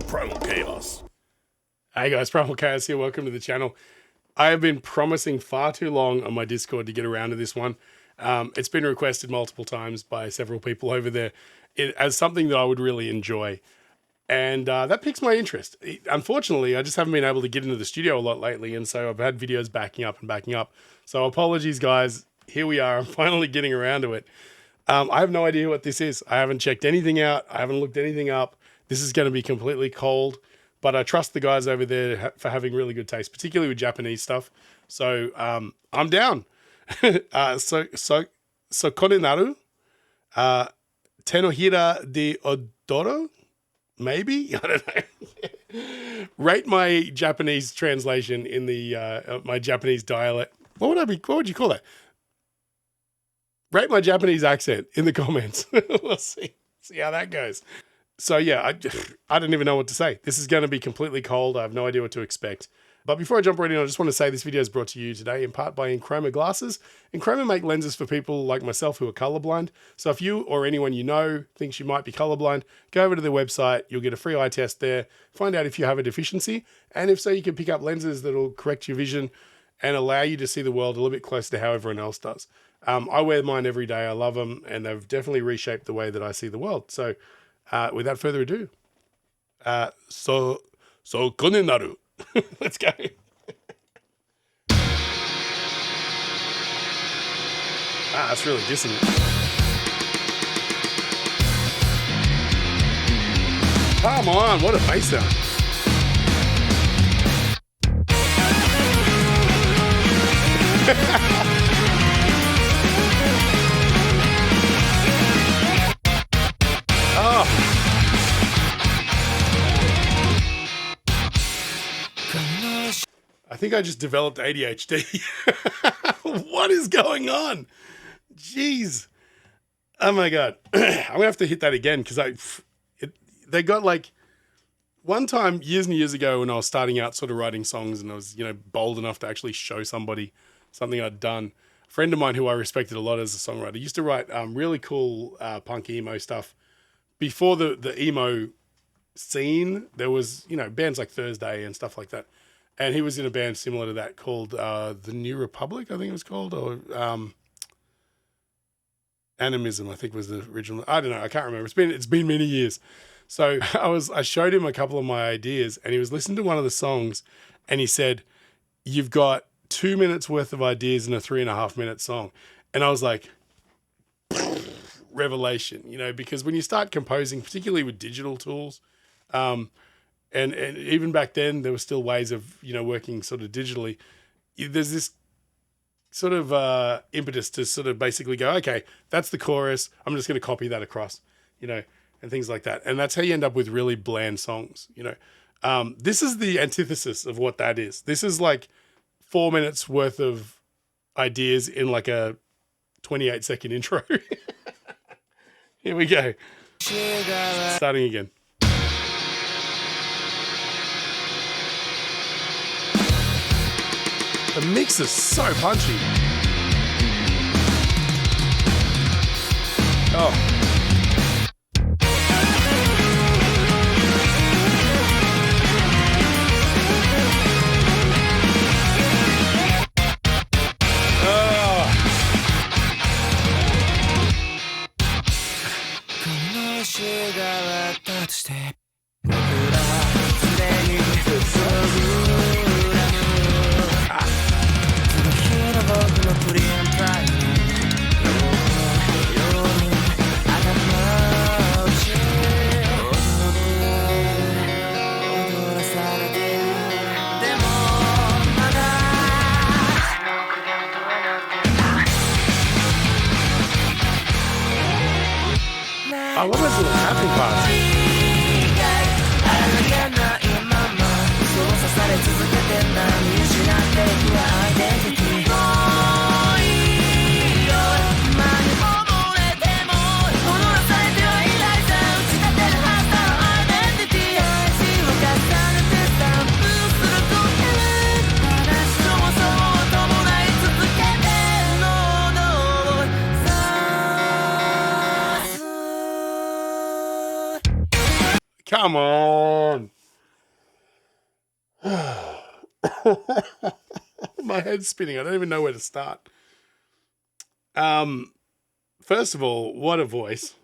PrymalChaos. Hey guys, PrymalChaos here. Welcome to the channel. I have been promising far too long on my Discord to get around to this one. It's been requested multiple times by several people over there as something that I would really enjoy. And that piques my interest. Unfortunately, I just haven't been able to get into the studio a lot lately, and so I've had videos backing up. So apologies, guys. Here we are. I'm finally getting around to it. I have no idea what this is. I haven't checked anything out. I haven't looked anything up. This is going to be completely cold, but I trust the guys over there for having really good taste, particularly with Japanese stuff. So I'm down. Sokoninaru, Tenohira De Odoru, maybe? I don't know. Rate my Japanese translation in the my Japanese dialect. What would you call that? Rate my Japanese accent in the comments. We'll see how that goes. So yeah, I don't even know what to say. This is going to be completely cold. I have no idea what to expect. But before I jump right in, I just want to say this video is brought to you today in part by Enchroma Glasses. Enchroma make lenses for people like myself who are colorblind. So if you or anyone you know thinks you might be colorblind, go over to their website. You'll get a free eye test there. Find out if you have a deficiency. And if so, you can pick up lenses that will correct your vision and allow you to see the world a little bit closer to how everyone else does. I wear mine every day. I love them, and they've definitely reshaped the way that I see the world. So without further ado, Sokoninaru. Let's go. That's really dissonant. Come on, what a bass sound. I think I just developed ADHD. What is going on? Jeez. Oh my God. I'm gonna have to hit that again because they got like one time years and years ago when I was starting out sort of writing songs and I was, bold enough to actually show somebody something I'd done. A friend of mine who I respected a lot as a songwriter used to write really cool punk emo stuff. Before the emo scene, there was, bands like Thursday and stuff like that. And he was in a band similar to that called The New Republic, I think it was called, or Animism, I think was the original. I don't know, I can't remember. It's been many years. So I showed him a couple of my ideas, and he was listening to one of the songs, and he said, "You've got 2 minutes worth of ideas in a 3.5 minute song." And I was like, revelation, because when you start composing, particularly with digital tools, and even back then, there were still ways of, working sort of digitally. There's this sort of impetus to sort of basically go, okay, that's the chorus. I'm just going to copy that across, and things like that. And that's how you end up with really bland songs, This is the antithesis of what that is. This is like 4 minutes worth of ideas in like a 28-second intro. Here we go. Starting again. The mix is so punchy. Oh. I love those little tapping parts. Come on. My head's spinning. I don't even know where to start. First of all, what a voice.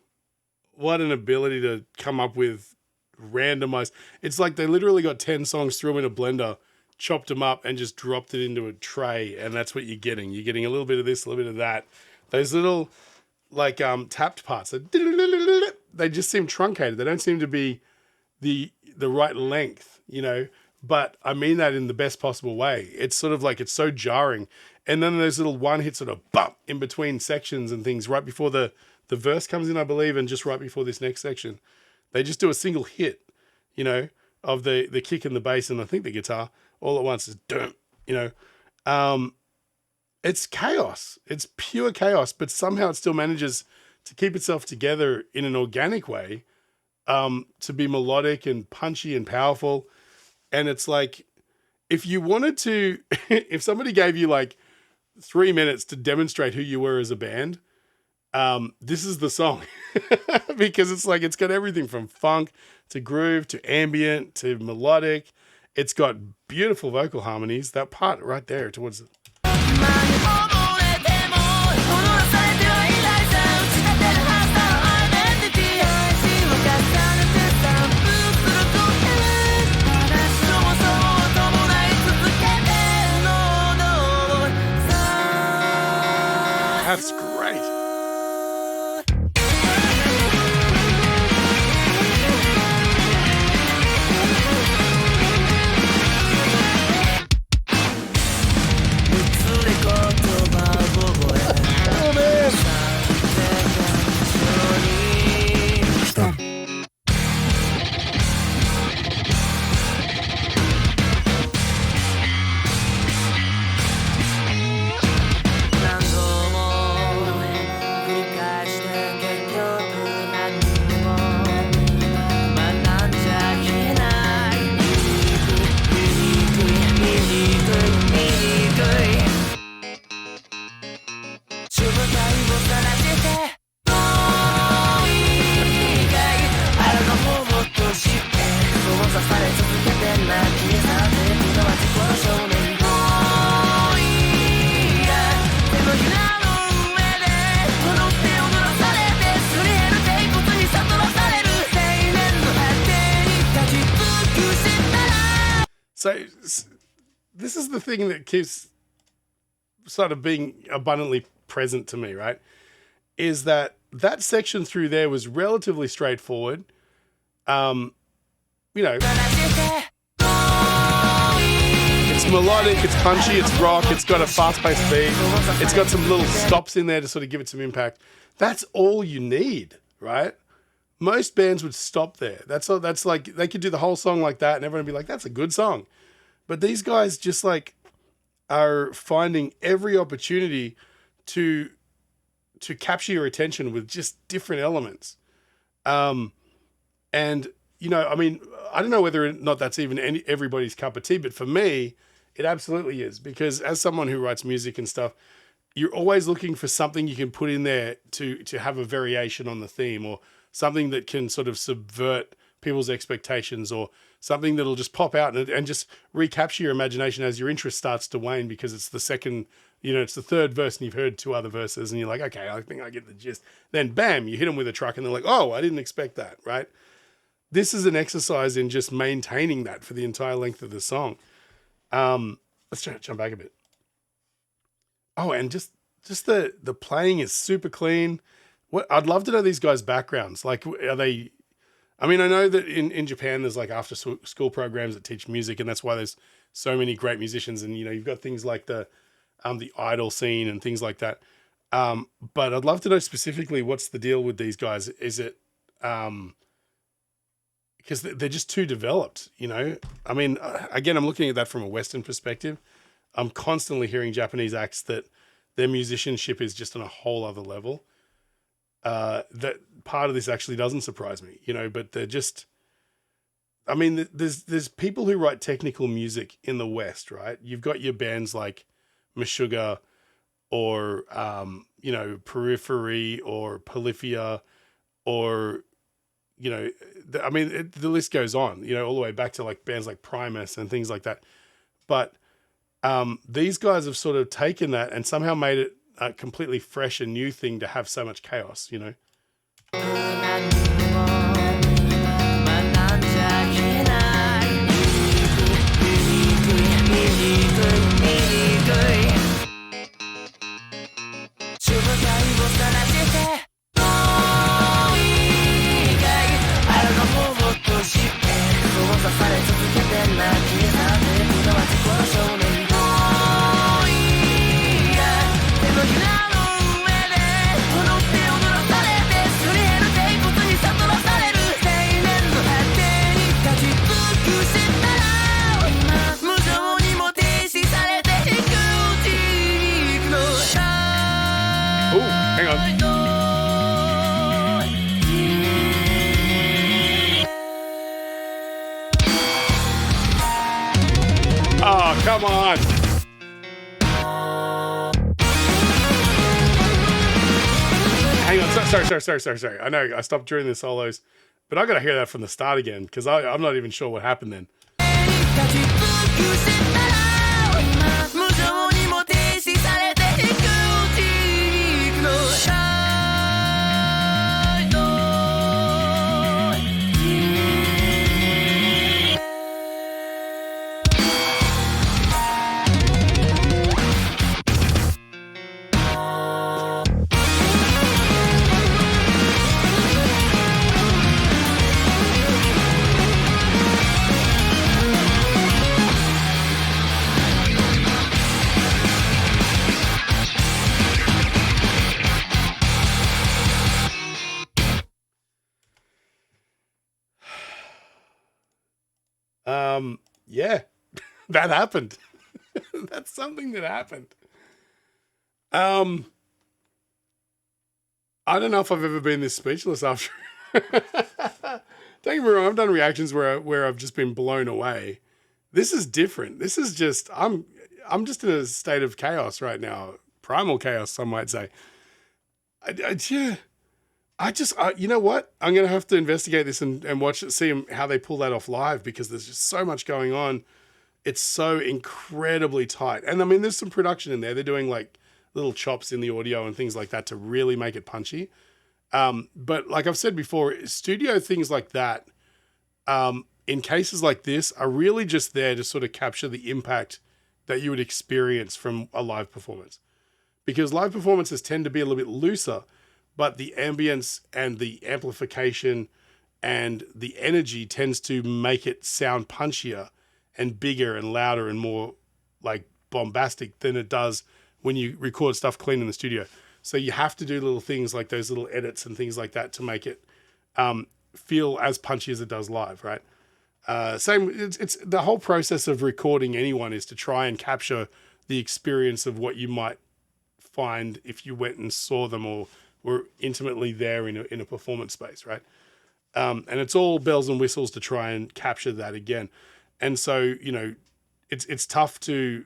What an ability to come up with randomized. It's like they literally got 10 songs, threw them in a blender, chopped them up, and just dropped it into a tray. And that's what you're getting. You're getting a little bit of this, a little bit of that. Those little, like, tapped parts, they just seem truncated. They don't seem to be the right length, you know. But I mean that in the best possible way. It's sort of like, it's so jarring. And then those little one hit sort of bump in between sections and things right before the verse comes in, I believe, and just right before this next section. They just do a single hit, you know, of the kick and the bass and I think the guitar all at once. Is dum, you know. It's chaos. It's pure chaos, but somehow it still manages to keep itself together in an organic way, to be melodic and punchy and powerful. And it's like, if you wanted to, if somebody gave you like 3 minutes to demonstrate who you were as a band, this is the song. Because it's like, it's got everything from funk to groove to ambient to melodic. It's got beautiful vocal harmonies. That part right there towards the... That's great. Oh, man. So this is the thing that keeps sort of being abundantly present to me, right? Is that section through there was relatively straightforward. You know, it's melodic, it's punchy, it's rock, it's got a fast-paced beat, it's got some little stops in there to sort of give it some impact. That's all you need, right? Most bands would stop there. That's all. That's like, they could do the whole song like that and everyone would be like, that's a good song. But these guys just like are finding every opportunity to capture your attention with just different elements. And, you know, I mean, I don't know whether or not that's even everybody's cup of tea, but for me, it absolutely is. Because as someone who writes music and stuff, you're always looking for something you can put in there to have a variation on the theme, or something that can sort of subvert people's expectations, or something that'll just pop out and just recapture your imagination as your interest starts to wane, because it's the second, you know, it's the third verse and you've heard 2 other verses and you're like, okay, I think I get the gist. Then bam, you hit them with a truck and they're like, oh, I didn't expect that, right? This is an exercise in just maintaining that for the entire length of the song. Let's jump back a bit. Oh, and just the playing is super clean. What I'd love to know these guys' backgrounds. Like, are they? I mean, I know that in Japan there's like after school programs that teach music, and that's why there's so many great musicians. And you know, you've got things like the idol scene and things like that. But I'd love to know specifically what's the deal with these guys. Is it because they're just too developed? You know, I mean, again, I'm looking at that from a Western perspective. I'm constantly hearing Japanese acts that their musicianship is just on a whole other level. That part of this actually doesn't surprise me, you know, but they're just, I mean, there's people who write technical music in the West, right? You've got your bands like Meshuggah or, you know, Periphery or Polyphia or, you know, I mean, the list goes on, you know, all the way back to like bands like Primus and things like that. But these guys have sort of taken that and somehow made it a completely fresh and new thing to have so much chaos, you know? Oh, come on. Hang on. Sorry. I know I stopped during the solos, but I got to hear that from the start again because I'm not even sure what happened then. Yeah, that happened. That's something that happened. I don't know if I've ever been this speechless after. Don't get me wrong, I've done reactions where I've just been blown away. This is different. This is just, I'm just in a state of chaos right now. Primal chaos, some might say. You know what? I'm going to have to investigate this and watch it, see how they pull that off live because there's just so much going on. It's so incredibly tight. And I mean, there's some production in there. They're doing like little chops in the audio and things like that to really make it punchy. But like I've said before, studio things like that, in cases like this, are really just there to sort of capture the impact that you would experience from a live performance. Because live performances tend to be a little bit looser, but the ambience and the amplification and the energy tends to make it sound punchier and bigger and louder and more like bombastic than it does when you record stuff clean in the studio. So you have to do little things like those little edits and things like that to make it feel as punchy as it does live, right? It's the whole process of recording anyone is to try and capture the experience of what you might find if you went and saw them or were intimately there in a performance space, right? And it's all bells and whistles to try and capture that again. And so, you know, it's tough to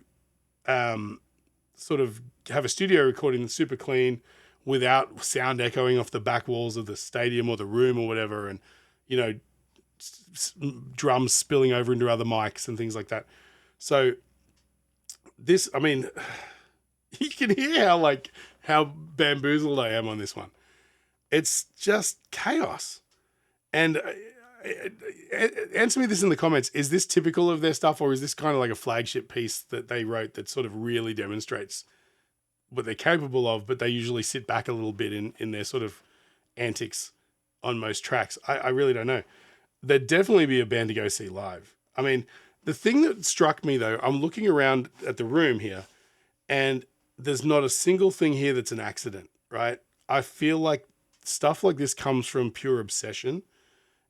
sort of have a studio recording that's super clean without sound echoing off the back walls of the stadium or the room or whatever, and, you know, drums spilling over into other mics and things like that. So this, I mean, you can hear how bamboozled I am on this one. It's just chaos. And answer me this in the comments. Is this typical of their stuff, or is this kind of like a flagship piece that they wrote that sort of really demonstrates what they're capable of, but they usually sit back a little bit in their sort of antics on most tracks? I really don't know. There'd definitely be a band to go see live. I mean, the thing that struck me though, I'm looking around at the room here and there's not a single thing here that's an accident, right? I feel like stuff like this comes from pure obsession.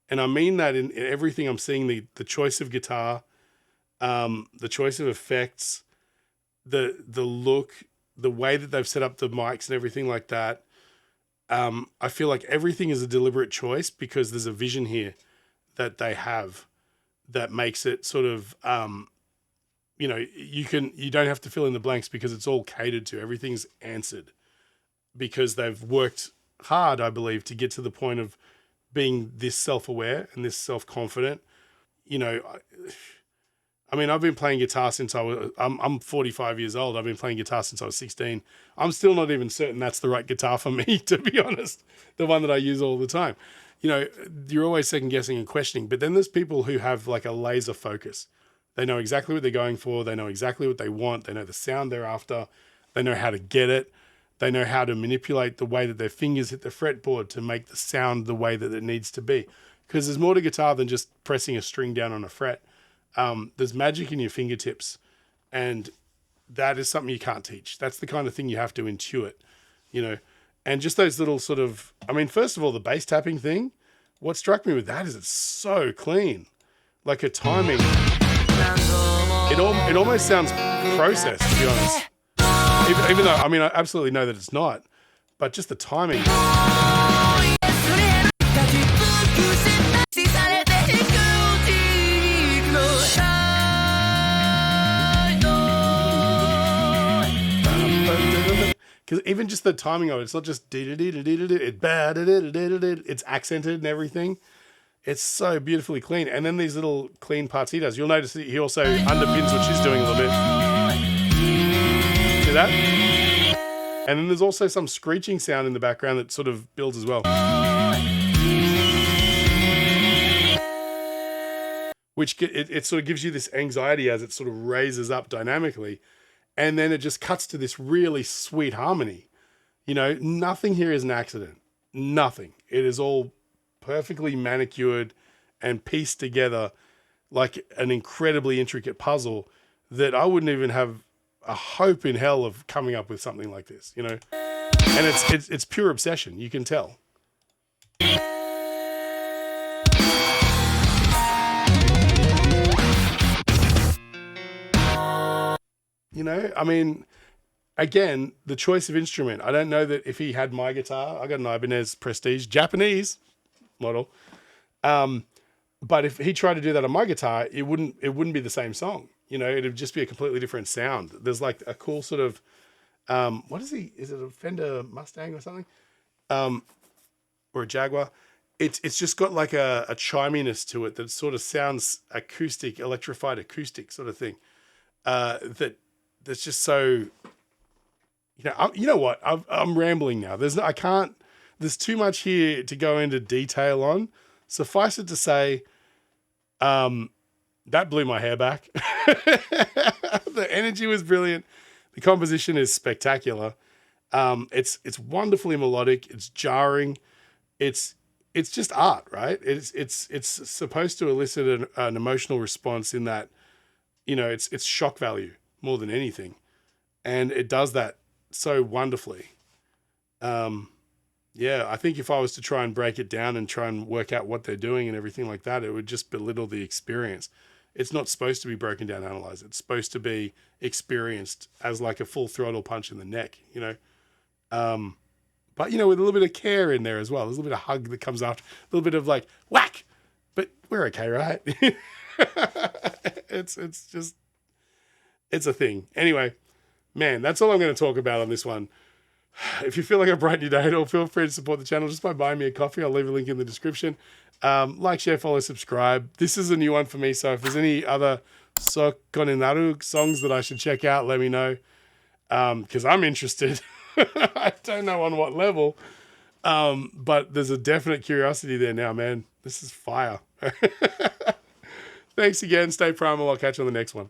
And I mean that in everything I'm seeing, the choice of guitar, the choice of effects, the look, the way that they've set up the mics and everything like that. I feel like everything is a deliberate choice because there's a vision here that they have that makes it sort of, you know, you don't have to fill in the blanks because it's all catered to. Everything's answered because they've worked hard, I believe, to get to the point of being this self-aware and this self-confident. You know, I mean, I've been playing guitar since I'm 45 years old. I've been playing guitar since I was 16. I'm still not even certain that's the right guitar for me, to be honest. The one that I use all the time. You know, you're always second guessing and questioning, but then there's people who have like a laser focus. They know exactly what they're going for. They know exactly what they want. They know the sound they're after. They know how to get it. They know how to manipulate the way that their fingers hit the fretboard to make the sound the way that it needs to be. Because there's more to guitar than just pressing a string down on a fret. There's magic in your fingertips, and that is something you can't teach. That's the kind of thing you have to intuit, you know. And just those little sort of, I mean, first of all, the bass tapping thing, what struck me with that is it's so clean. Like a timing. It almost sounds processed, to be honest. Even though, I mean, I absolutely know that it's not, but just the timing. Because even just the timing of it, it's not just it's accented and everything. It's so beautifully clean. And then these little clean parts he does. You'll notice that he also underpins what she's doing a little bit. See that? And then there's also some screeching sound in the background that sort of builds as well. Which it sort of gives you this anxiety as it sort of raises up dynamically. And then it just cuts to this really sweet harmony. You know, nothing here is an accident. Nothing. It is all perfectly manicured and pieced together like an incredibly intricate puzzle that I wouldn't even have a hope in hell of coming up with something like this, you know? And it's pure obsession, you can tell. You know, I mean, again, the choice of instrument. I don't know that if he had my guitar, I got an Ibanez Prestige, Japanese model. But if he tried to do that on my guitar, it wouldn't be the same song. You know, it'd just be a completely different sound. There's like a cool sort of, what is he? Is it a Fender Mustang or something? Or a Jaguar? It's just got like a chiminess to it that sort of sounds acoustic, electrified acoustic sort of thing. That's just so, you know what? I'm rambling now. There's too much here to go into detail on. Suffice it to say, that blew my hair back. The energy was brilliant. The composition is spectacular. It's wonderfully melodic. It's jarring. It's just art, right? It's supposed to elicit an emotional response in that, you know, it's shock value more than anything. And it does that so wonderfully. Yeah, I think if I was to try and break it down and try and work out what they're doing and everything like that, it would just belittle the experience. It's not supposed to be broken down, analyzed. It's supposed to be experienced as like a full throttle punch in the neck, you know? But, you know, with a little bit of care in there as well. There's a little bit of hug that comes after, a little bit of like, whack! But we're okay, right? It's a thing. Anyway, man, that's all I'm going to talk about on this one. If you feel like I brightened your day at all, feel free to support the channel just by buying me a coffee. I'll leave a link in the description. Like, share, follow, subscribe. This is a new one for me, so if there's any other Sokoninaru songs that I should check out, let me know. Because I'm interested. I don't know on what level. But there's a definite curiosity there now, man. This is fire. Thanks again. Stay primal. I'll catch you on the next one.